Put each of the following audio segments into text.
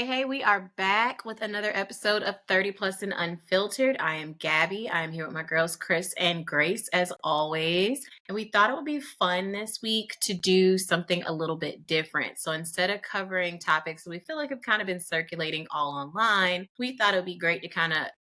Hey, we are back with another episode of 30 Plus and Unfiltered. I am Gabby. I'm here with my girls, Chris and Grace, as always. And we thought it would be fun this week to do something a little bit different. So instead of covering topics that we feel like have kind of been circulating all online, we thought it would be great to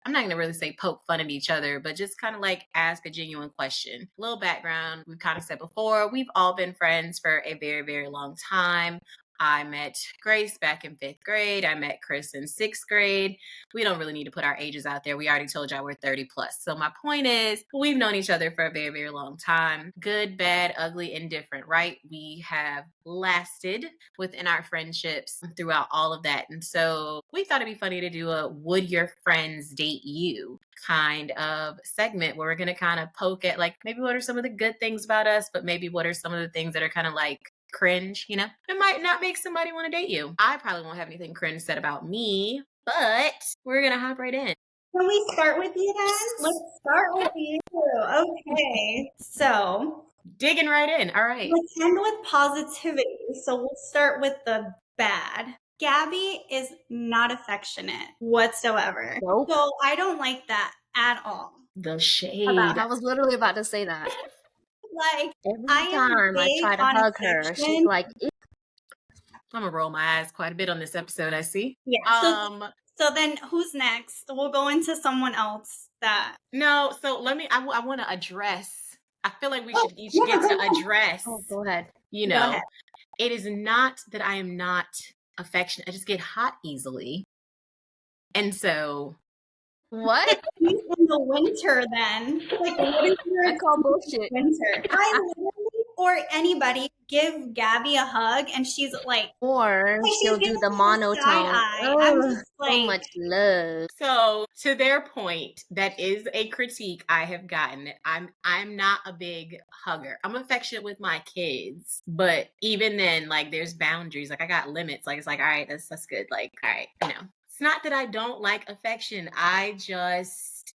I'm not going to really say poke fun at each other, but just kind of like ask a genuine question. A little background, we've kind of said before, we've all been friends for a very, very long time. I met Grace back in 5th grade. I met Chris in 6th grade. We don't really need to put our ages out there. We already told y'all we're 30 plus. So my point is, we've known each other for a very, very long time. Good, bad, ugly, indifferent, right? We have lasted within our friendships throughout all of that. And so we thought it'd be funny to do a Would Your Friends Date You kind of segment where we're going to kind of poke at like maybe what are some of the good things about us, but maybe what are some of the things that are kind of like cringe, it might not make somebody want to date you. I probably won't have anything cringe said about me, but we're gonna hop right in. Can we start with you then? Let's start with you. Okay. So digging right in. All right. Let's end with positivity. So we'll start with the bad. Gabby is not affectionate whatsoever. Nope. So I don't like that at all. The shade. I was literally about to say that. Like Every I time I try to hug her, she's like, I'm gonna roll my eyes quite a bit on this episode, I see. Yeah. So then who's next? We'll go into someone else that. No, so I want to address. I feel like we should each get to address. Oh, go ahead. Go ahead. It is not that I am not affectionate. I just get hot easily. And so. What? In the winter then. Like what is your I call bullshit. Winter. I literally or anybody give Gabby a hug and she's like, or she'll do the monotone. I'm just like, so much love. So to their point, that is a critique I have gotten. I'm not a big hugger. I'm affectionate with my kids, but even then, like there's boundaries. Like I got limits. Like it's like, all right, that's good. Like, all right, It's not that I don't like affection.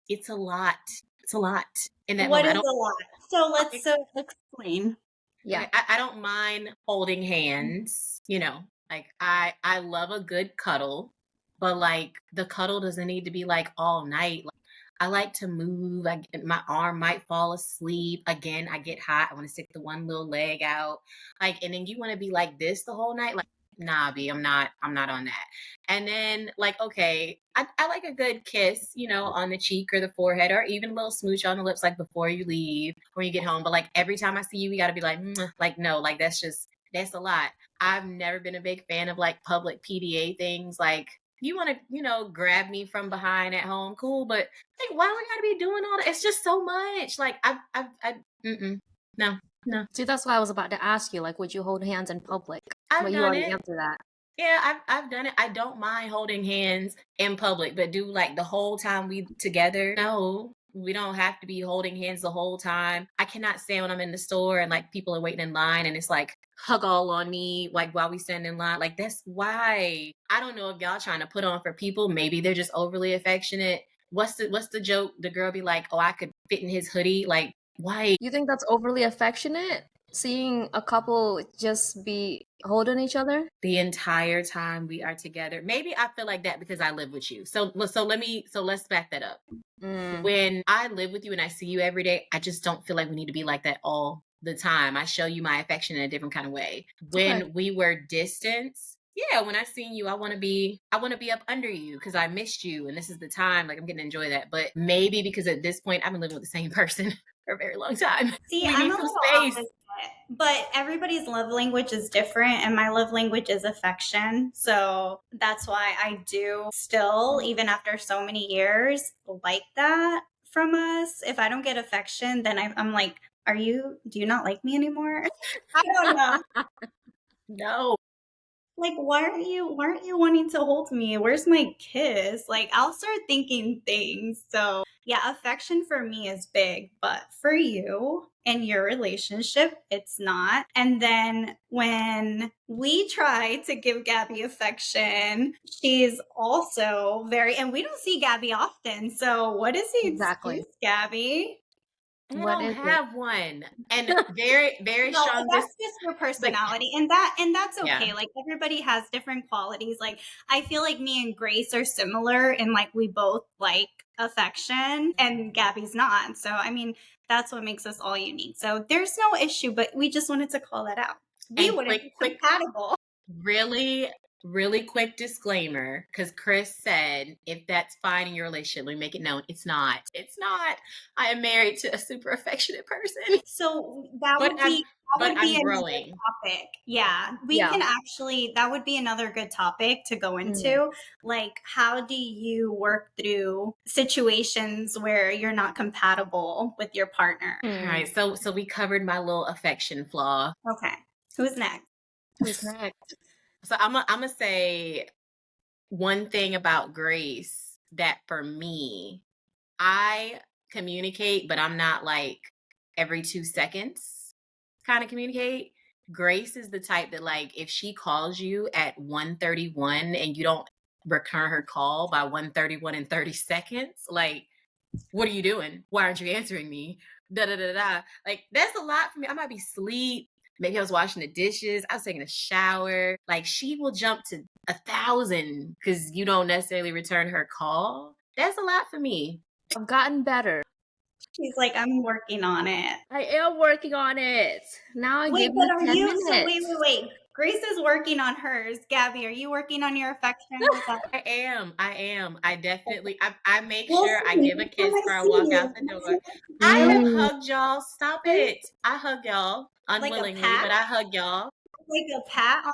It's a lot. It's a lot. In that what moment, is a lot? So let's explain. Yeah, I don't mind holding hands. Like I love a good cuddle, but like the cuddle doesn't need to be like all night. Like, I like to move. My arm might fall asleep. Again, I get hot. I want to stick the one little leg out. Like, and then you want to be like this the whole night. Like, nah, B, I'm not on that. And then like, okay, I like a good kiss, on the cheek or the forehead, or even a little smooch on the lips, like before you leave, when you get home. But like every time I see you, we got to be like, like, no, like that's a lot. I've never been a big fan of like public PDA things. Like you want to, grab me from behind at home, cool. But like, why do we got to be doing all that? It's just so much. Like no. See, that's why I was about to ask you, like, would you hold hands in public? But you already answered that. Yeah, I've done it. I don't mind holding hands in public, but do like the whole time we together? No, we don't have to be holding hands the whole time. I cannot stand when I'm in the store and like people are waiting in line and it's like hug all on me, like while we stand in line. Like that's why. I don't know if y'all trying to put on for people. Maybe they're just overly affectionate. What's the joke? The girl be like, oh, I could fit in his hoodie. Like, why? You think that's overly affectionate? Seeing a couple just be holding each other the entire time we are together. Maybe I feel like that because I live with you. So let's back that up. When I live with you and I see you every day, I just don't feel like we need to be like that all the time. I show you my affection in a different kind of way. When we were distance, yeah, when I seen you, I want to be up under you because I missed you and this is the time. Like I'm getting to enjoy that. But maybe because at this point I've been living with the same person for a very long time. See, I'm a little opposite, but everybody's love language is different, and my love language is affection. So that's why I do still, even after so many years, like that from us. If I don't get affection, then I'm like, do you not like me anymore? I don't know. No. Like, why aren't you wanting to hold me? Where's my kiss? Like, I'll start thinking things. So yeah, affection for me is big, but for you and your relationship, it's not. And then when we try to give Gabby affection, she's also and we don't see Gabby often. So what is the excuse, Gabby? I What don't is it? have one. And very, very No, strong that's just your like, personality, and that's yeah. okay. Like everybody has different qualities. Like I feel like me and Grace are similar, and like we both like affection, and Gabby's not. So I mean, that's what makes us all unique. So there's no issue, but we just wanted to call that out. We And wouldn't be compatible. really, really quick disclaimer, because Chris said, if that's fine in your relationship, let me make it known. It's not. It's not. I am married to a super affectionate person. So that But would be I'm another growing. topic. Yeah, we Yeah. can actually, that would be another good topic to go Mm. into. Like, how do you work through situations where you're not compatible with your partner? All right. So we covered my little affection flaw. Okay, who's next? Who's next? So I'm gonna say one thing about Grace that for me, I communicate, but I'm not like every 2 seconds kind of communicate. Grace is the type that, like, if she calls you at 1:31 and you don't return her call by 1:31 and 30 seconds, like, what are you doing? Why aren't you answering me? Da da da da. Like, that's a lot for me. I might be asleep. Maybe I was washing the dishes. I was taking a shower. Like, she will jump to 1,000 because you don't necessarily return her call. That's a lot for me. I've gotten better. She's like, I'm working on it. I am working on it. Now I Wait, give but you are 10 you? minutes. So wait. Grace is working on hers. Gabby, are you working on your affection? With that? I am. I definitely. I make We'll sure I see. give a kiss Let's before I walk see. out the door. I have hugged y'all. Stop Like it. I hug y'all like a unwillingly, pat, but I hug y'all. like a pat on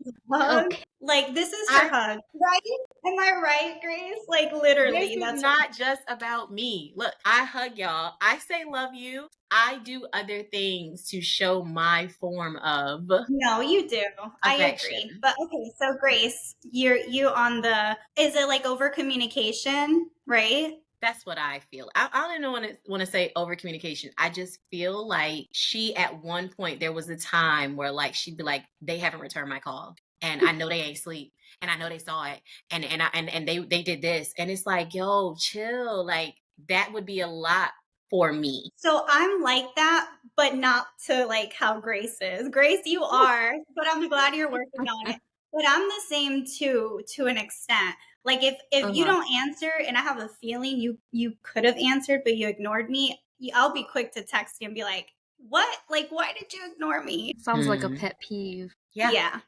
the hug. Okay. Like this is her hug, right? Am I right, Grace? Like literally, This is that's not just about me. Look, I hug y'all. I say love you. I do other things to show my form of no, you do. I affection. agree. But okay, so Grace, you on the is it like over communication, right? That's what I feel. I don't want to say over communication. I just feel like she, at one point, there was a time where, like, she'd be like, they haven't returned my call, and I know they ain't sleep, and I know they saw it, and they did this, and it's like, yo, chill. Like, that would be a lot for me. So I'm like that, but not to like how Grace is. Grace, you are, but I'm glad you're working on it. But I'm the same too, to an extent. Like if you don't answer and I have a feeling you could have answered but you ignored me, I'll be quick to text you and be like, "What? Like why did you ignore me?" Sounds like a pet peeve. Yeah.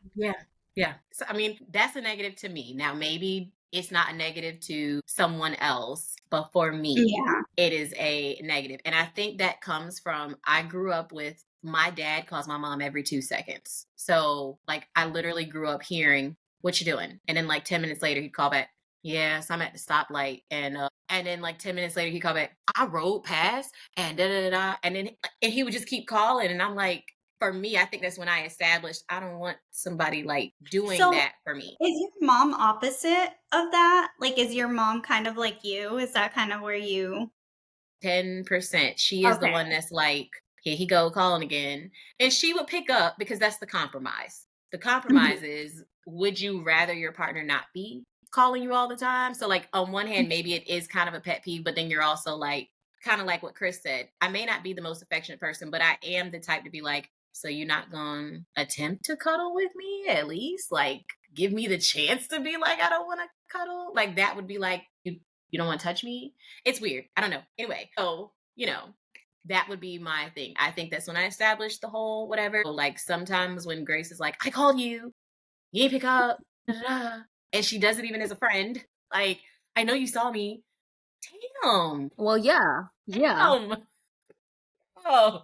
So, I mean, that's a negative to me. Now, maybe it's not a negative to someone else, but for me, it is a negative. And I think that comes from, I grew up with my dad calls my mom every 2 seconds. So, like, I literally grew up hearing, what you doing? And then like 10 minutes later, he'd call back, yes, I'm at the stoplight. And then like 10 minutes later, he'd call back, I rode past and da da da da. And he would just keep calling. And I'm like, for me, I think that's when I established I don't want somebody like doing that for me. Is your mom opposite of that? Like, is your mom kind of like you? Is that kind of where you? 10%. She is the Okay. one that's like, here he go calling again. And she would pick up because that's the compromise. The compromise is, would you rather your partner not be calling you all the time? So like on one hand, maybe it is kind of a pet peeve, but then you're also like, kind of like what Chris said. I may not be the most affectionate person, but I am the type to be like, so you're not going to attempt to cuddle with me at least? Like, give me the chance to be like, I don't want to cuddle. Like, that would be like, you don't want to touch me? It's weird. I don't know. Anyway, so, that would be my thing. I think that's when I established the whole whatever. So, like, sometimes when Grace is like, I called you, you didn't pick up, da, da, da, and she does it even as a friend. Like, I know you saw me. Damn. Well, yeah. Damn. Oh.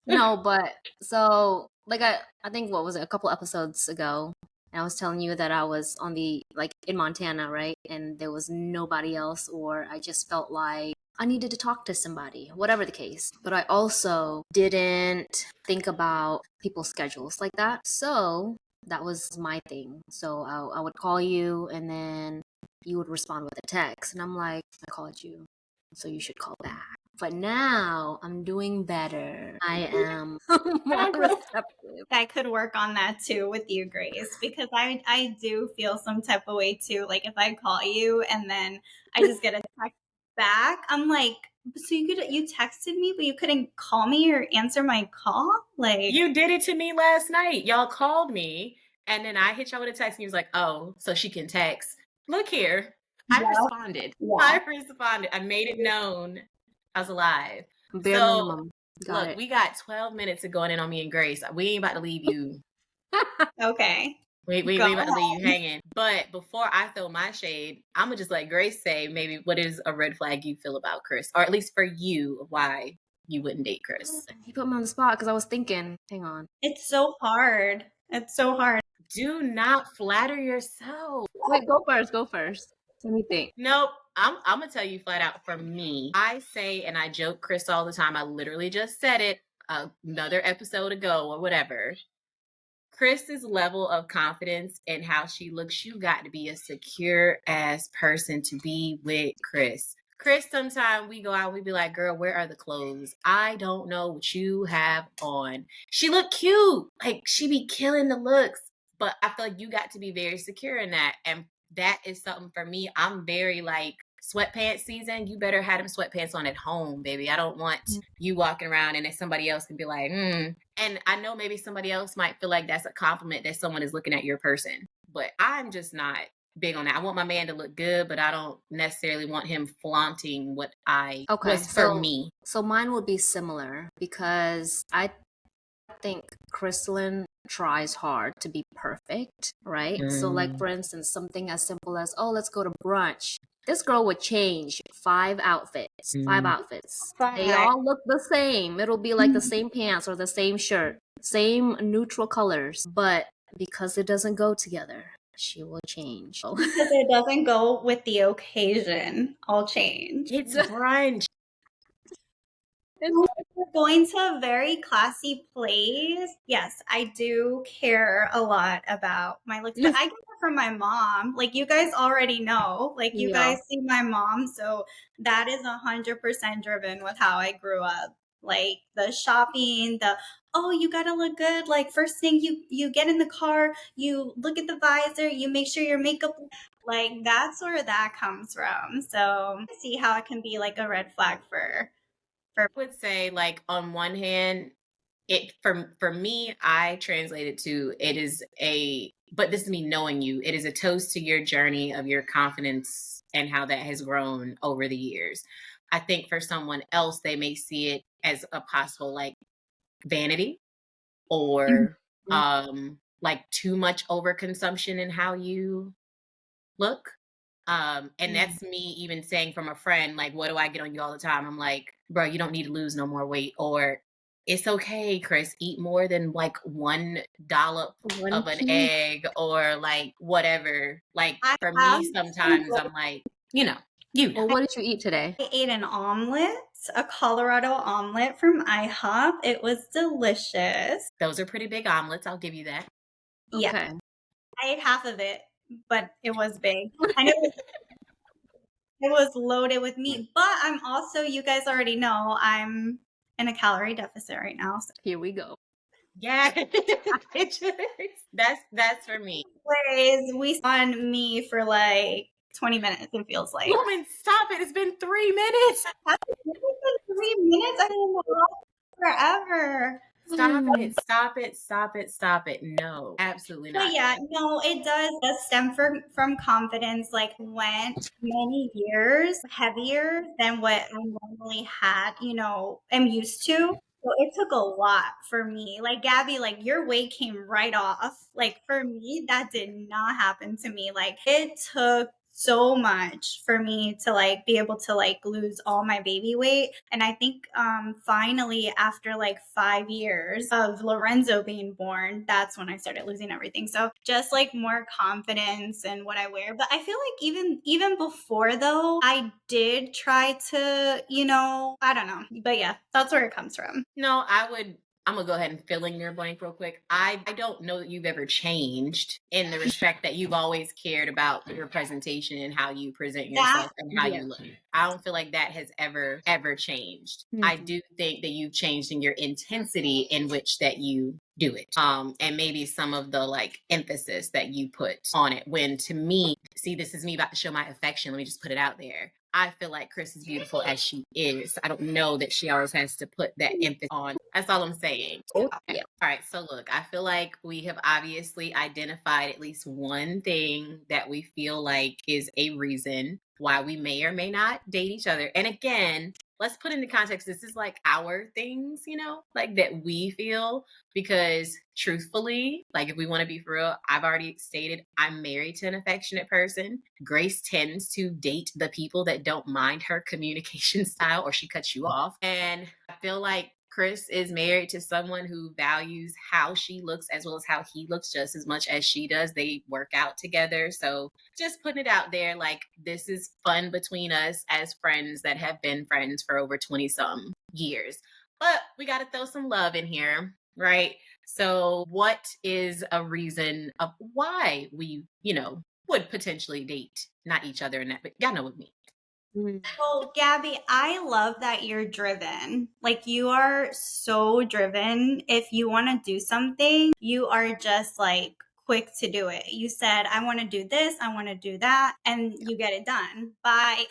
No, but so like I think what was it, a couple episodes ago, and I was telling you that I was on the like in Montana, right? And there was nobody else, or I just felt like I needed to talk to somebody, whatever the case. But I also didn't think about people's schedules like that. So that was my thing. So I would call you and then you would respond with a text. And I'm like, I called you, so you should call back. But now I'm doing better. I am more receptive. I could work on that too with you, Grace, because I do feel some type of way too. Like if I call you and then I just get a text back, I'm like, So you texted me, but you couldn't call me or answer my call? Like, You did it to me last night. Y'all called me, and then I hit y'all with a text, and you was like, "Oh, so she can text." Look here, I yeah, responded. yeah. I responded. I made it known I was alive. Bare So minimum. Got look, it. we got 12 minutes of going in on me and Grace. We ain't about to leave you. Okay. We Go ain't about to leave you ahead. hanging. But before I throw my shade, I'm gonna just let Grace say maybe what is a red flag you feel about Chris, or at least for you, why you wouldn't date Chris. You put me on the spot because I was thinking, hang on. It's so hard. It's so hard. Do not flatter yourself. Wait, go first. Go first. Let me think. Nope. I'm gonna tell you flat out, for me, I say, and I joke Chris all the time, I literally just said it another episode ago or whatever. Chris's level of confidence and how she looks, you got to be a secure ass person to be with Chris. Chris, sometimes we go out, we be like, girl, where are the clothes? I don't know what you have on. She look cute. Like, she be killing the looks. But I feel like you got to be very secure in that. And that is something for me. I'm very like, sweatpants season, you better have them sweatpants on at home, baby. I don't want you walking around and then somebody else can be like, And I know maybe somebody else might feel like that's a compliment that someone is looking at your person. But I'm just not big on that. I want my man to look good, but I don't necessarily want him flaunting what I was for me. So mine would be similar because I think Crystalline tries hard to be perfect, right? So like for instance, something as simple as, oh, let's go to brunch. This girl would change 5 outfits. 5 outfits. They all look the same. It'll be like the same pants or the same shirt, same neutral colors. But because it doesn't go together, she will change. Because it doesn't go with the occasion, I'll change. It's brunch. If we're going to a very classy place, yes, I do care a lot about my looks. But I get that from my mom. Like, you guys already know. Like, you guys see my mom. So that is 100% driven with how I grew up. Like, the shopping, oh, you gotta look good. Like, first thing you get in the car, you look at the visor, you make sure your makeup, like, that's where that comes from. So I see how it can be like a red flag for I would say, like, on one hand, it for me, I translate it to, it is but this is me knowing you, it is a toast to your journey of your confidence and how that has grown over the years. I think for someone else, they may see it as a possible like vanity or like too much overconsumption in how you look. And that's me even saying from a friend, like, what do I get on you all the time? I'm like, bro, you don't need to lose no more weight. Or it's okay, Chris, eat more than like one dollop of an egg or like whatever. Like for me, sometimes I'm like, Well, what did you eat today? I ate an omelet, a Colorado omelet from IHOP. It was delicious. Those are pretty big omelets. I'll give you that. Yeah. Okay. I ate half of it, but it was big. And it was loaded with meat. But I'm also, you guys already know, I'm in a calorie deficit right now. So. Here we go. Yeah. That's for me. Anyways, we on me for like 20 minutes, it feels like. Woman, stop it. It's been 3 minutes. It's been 3 minutes? I didn't know forever. Stop it. No, absolutely not. But yeah, no, it does stem from confidence. Like, went many years heavier than what I normally had, am used to. So it took a lot for me. Like, Gabby, like, your weight came right off. Like, for me, that did not happen to me. Like, it took so much for me to like be able to like lose all my baby weight. And I think finally after like 5 years of Lorenzo being born, that's when I started losing everything. So just like more confidence in what I wear. But I feel like even before though, I did try to, I don't know. But yeah, that's where it comes from. No, I'm gonna go ahead and fill in your blank real quick. I don't know that you've ever changed in the respect that you've always cared about your presentation and how you present yourself and how you look. I don't feel like that has ever changed. I do think that you've changed in your intensity in which that you do it. And maybe some of the like emphasis that you put on it. When to me, see, this is me about to show my affection. Let me just put it out there. I feel like Chris is beautiful as she is. I don't know that she always has to put that emphasis on. That's all I'm saying. Yeah. All right. So look, I feel like we have obviously identified at least one thing that we feel like is a reason why we may or may not date each other. And again, let's put into context, this is like our things, you know, like that we feel, because truthfully, like if we want to be for real, I've already stated I'm married to an affectionate person. Grace tends to date the people that don't mind her communication style or she cuts you off. And I feel like Chris is married to someone who values how she looks as well as how he looks just as much as she does. They work out together. So just putting it out there, like this is fun between us as friends that have been friends for over 20 some years. But we got to throw some love in here, right? So what is a reason of why we, you know, would potentially date not each other and that, but y'all know what I mean. Well, Gabby, I love that you're driven. Like, you are so driven. If you want to do something, you are just like quick to do it. You said, I want to do this, I want to do that, and you get it done. By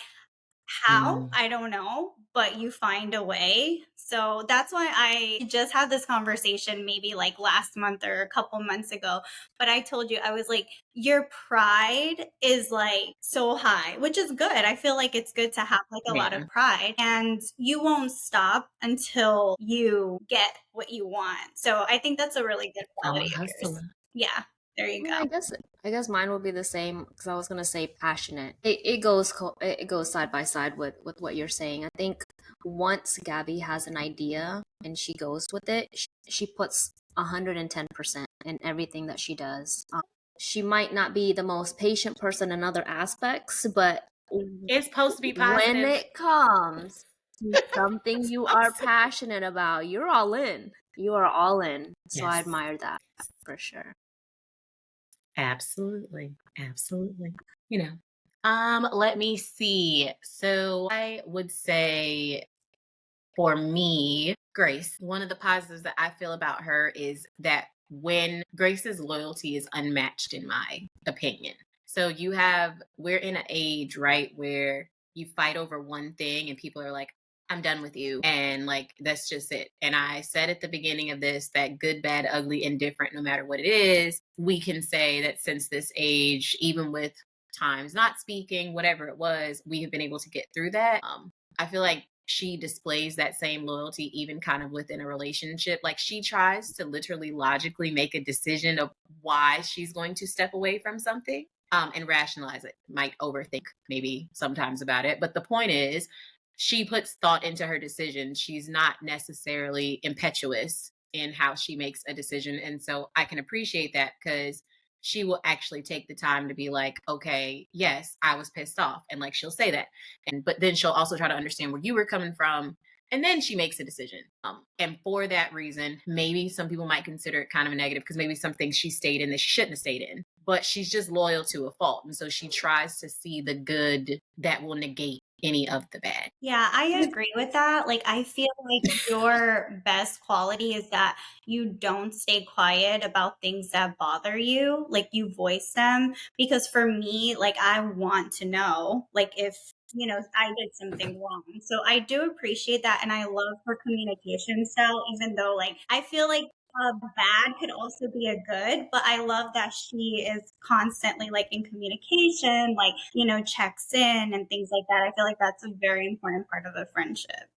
how? I don't know, but you find a way. So that's why I just had this conversation maybe like last month or a couple months ago. But I told you, I was like, your pride is like so high, which is good. I feel like it's good to have like a lot of pride, and you won't stop until you get what you want. So I think that's a really good quality of yours. Yeah. There you go. I guess mine will be the same because I was gonna say passionate. It goes side by side with what you're saying. I think once Gabby has an idea and she goes with it, she puts 110% in everything that she does. She might not be the most patient person in other aspects, but it's supposed to be positive. When it comes to something you are passionate about, you're all in. You are all in. So I admire that for sure. Absolutely. Absolutely. You know, let me see. So I would say for me, Grace, one of the positives that I feel about her is that when Grace's loyalty is unmatched, in my opinion. So we're in an age, right, where you fight over one thing and people are like, I'm done with you. And like, that's just it. And I said at the beginning of this that good, bad, ugly, indifferent, no matter what it is, we can say that since this age, even with times not speaking, whatever it was, we have been able to get through that. I feel like she displays that same loyalty even kind of within a relationship. Like she tries to literally logically make a decision of why she's going to step away from something and rationalize it. Might overthink maybe sometimes about it. But the point is, she puts thought into her decision. She's not necessarily impetuous in how she makes a decision. And so I can appreciate that because she will actually take the time to be like, okay, yes, I was pissed off. And like, she'll say that. But then she'll also try to understand where you were coming from. And then she makes a decision. And for that reason, maybe some people might consider it kind of a negative because maybe some things she stayed in that she shouldn't have stayed in. But she's just loyal to a fault. And so she tries to see the good that will negate any of the bad. Yeah, I agree with that. Like, I feel like your best quality is that you don't stay quiet about things that bother you. Like, you voice them. Because for me, like, I want to know, like, if, you know, I did something wrong. So I do appreciate that. And I love her communication style, even though, like, I feel like a bad could also be a good, but I love that she is constantly like in communication, like, you know, checks in and things like that. I feel like that's a very important part of a friendship.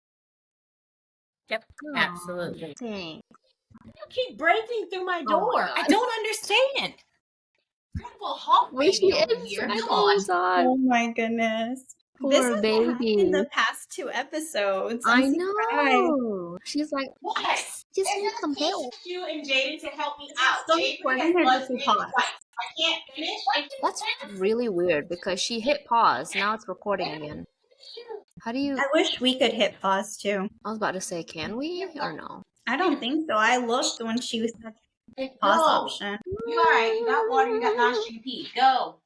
Yep, absolutely. Dang. You keep breaking through my door. I don't understand. Oh my goodness. Poor This baby. in the past 2 episodes. I know. She's like, what? Just need some help. You and Jaden to help me out. So important to pause. I can't finish. That's really weird because she hit pause. Now it's recording again. How do you? I wish we could hit pause too. I was about to say, can we or no? I don't think so. I looked when she was the pause option. You all right? You got water? You got non-GP? Go.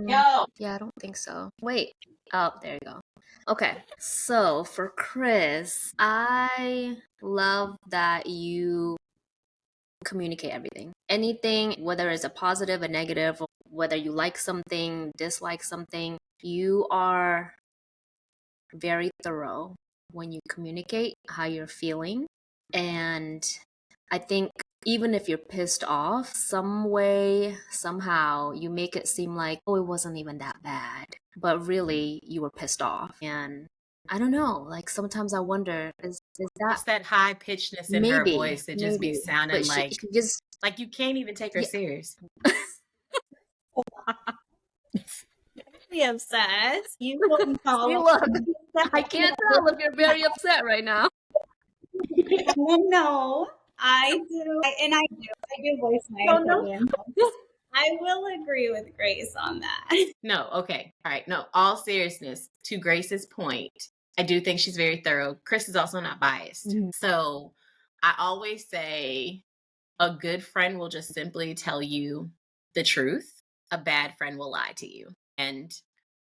Go. Yeah, I don't think so. Wait. Oh, there you go. Okay, so for Chris, I love that you communicate everything. Anything, whether it's a positive, a negative, or whether you like something, dislike something, you are very thorough when you communicate how you're feeling. And I think even if you're pissed off, some way, somehow, you make it seem like, oh, it wasn't even that bad. But really, you were pissed off. And I don't know, like sometimes I wonder, is that It's that high pitchedness in her maybe, voice that just be sounding but she just, like you can't even take her yeah, serious. Be obsessed. You wouldn't see, follow. look, I can't tell if you're very upset right now. No, I do, and I do voice my Oh, no. opinion. I will agree with Grace on that. No, okay. All right. No, all seriousness, to Grace's point, I do think she's very thorough. Chris is also not biased. Mhm. So I always say a good friend will just simply tell you the truth. A bad friend will lie to you. And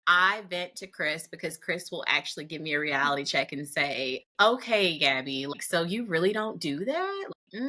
I vent to Chris because Chris will actually give me a reality check and say, okay, Gabby, like, so you really don't do that? Like,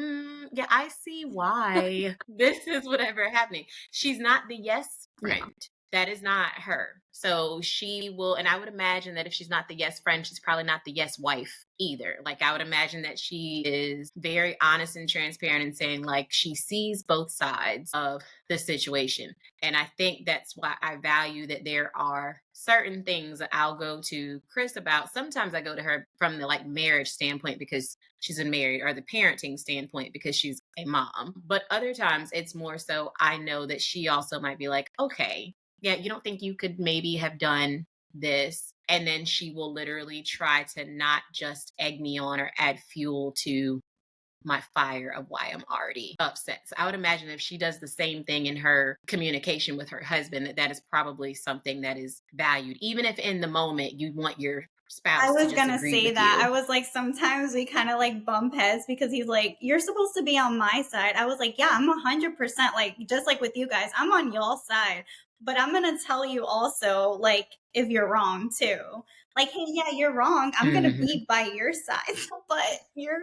yeah, I see why this is whatever happening. She's not the yes Yeah. friend. That is not her. So she will, and I would imagine that if she's not the yes friend, she's probably not the yes wife either. Like, I would imagine that she is very honest and transparent and saying, like, she sees both sides of the situation. And I think that's why I value that there are certain things that I'll go to Chris about. Sometimes I go to her from the like marriage standpoint because she's been married, or the parenting standpoint because she's a mom. But other times it's more so I know that she also might be like, okay, yeah, you don't think you could maybe have done this? And then she will literally try to not just egg me on or add fuel to my fire of why I'm already upset. So I would imagine if she does the same thing in her communication with her husband, that is probably something that is valued, even if in the moment you want your spouse I to was just gonna agree say with that. you. I was like, sometimes we kind of like bump heads because he's like, you're supposed to be on my side. I was like, yeah, I'm 100% like, just like with you guys, I'm on y'all side. But I'm gonna tell you also, like, if you're wrong too. Like, hey, yeah, you're wrong. I'm gonna Mhm. be by your side, but you're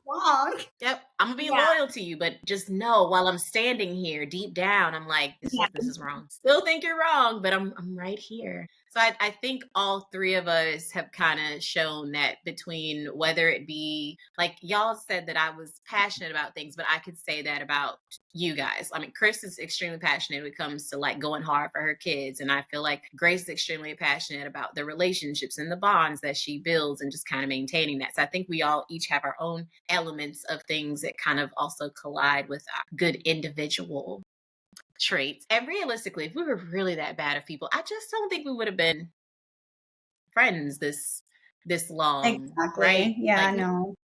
wrong. Yep, I'm gonna be Yeah. loyal to you, but just know while I'm standing here, deep down, I'm like, Yeah. this is wrong. Still think you're wrong, but I'm right here. So I think all three of us have kind of shown that between whether it be like y'all said that I was passionate about things, but I could say that about you guys. I mean, Chris is extremely passionate when it comes to like going hard for her kids. And I feel like Grace is extremely passionate about the relationships and the bonds that she builds and just kind of maintaining that. So I think we all each have our own elements of things that kind of also collide with our good individual traits. And realistically, if we were really that bad of people, I just don't think we would have been friends this long, Exactly. right? Yeah, Like no.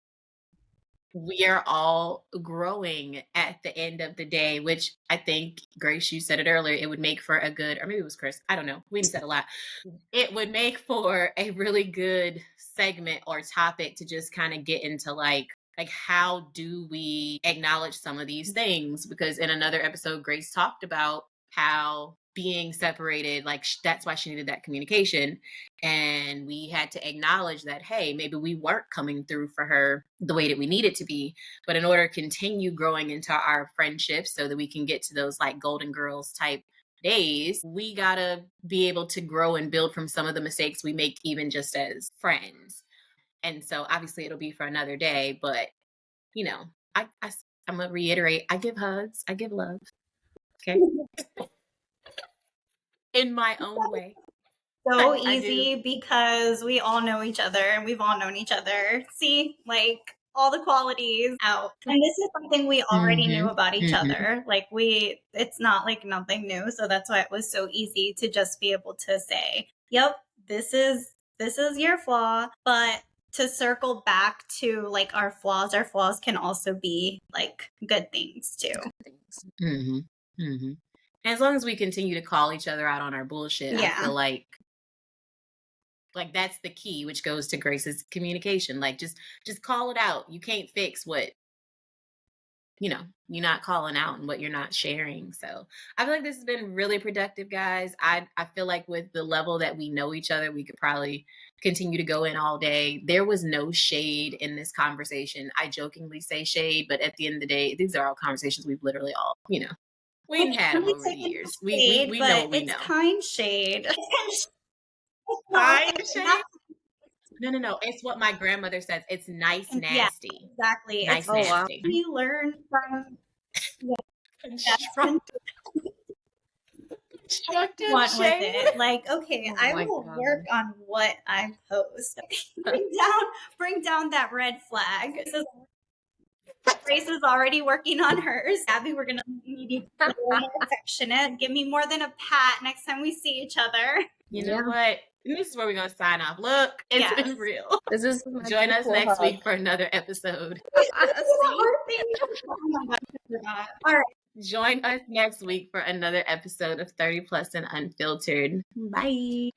we are all growing at the end of the day, which I think, Grace, you said it earlier, it would make for a good, or maybe it was Chris, I don't know, we said a lot. It would make for a really good segment or topic to just kind of get into like how do we acknowledge some of these things? Because in another episode, Grace talked about how being separated, like that's why she needed that communication. And we had to acknowledge that, hey, maybe we weren't coming through for her the way that we needed to be. But in order to continue growing into our friendships so that we can get to those like Golden Girls type days, we gotta be able to grow and build from some of the mistakes we make, even just as friends. And so obviously it'll be for another day, but you know, I'm gonna reiterate, I give hugs, I give love. Okay. In my own way. So I do. easy because we all know each other and we've all known each other. See, like all the qualities out. And this is something we already knew about each other. Like it's not like nothing new. So that's why it was so easy to just be able to say, yep, this is your flaw. But to circle back to like our flaws can also be like good things too. Mm-hmm. Mm-hmm. As long as we continue to call each other out on our bullshit, I feel like that's the key, which goes to Grace's communication. Like just call it out. You can't fix what you're not calling out and what you're not sharing. So I feel like this has been really productive, guys. I feel like with the level that we know each other, we could probably continue to go in all day. There was no shade in this conversation. I jokingly say shade, but at the end of the day, these are all conversations we've literally all, we've had them over the years. We know we it's know. kind shade. Kind shade? No. It's what my grandmother says. It's nice nasty. Yeah, exactly. Nice It's nasty. you learn from Constructive want with shade. it. Like, okay, Oh I my will God. work on what I post. bring down that red flag. Grace is already working on hers. Abby, we're gonna need you to be more affectionate. Give me more than a pat next time we see each other. You know what? And this is where we're gonna sign off. Look, it's been real. This is Join us next week for another episode. Oh my God, I forgot. All right. Join us next week for another episode of 30 Plus and Unfiltered. Bye.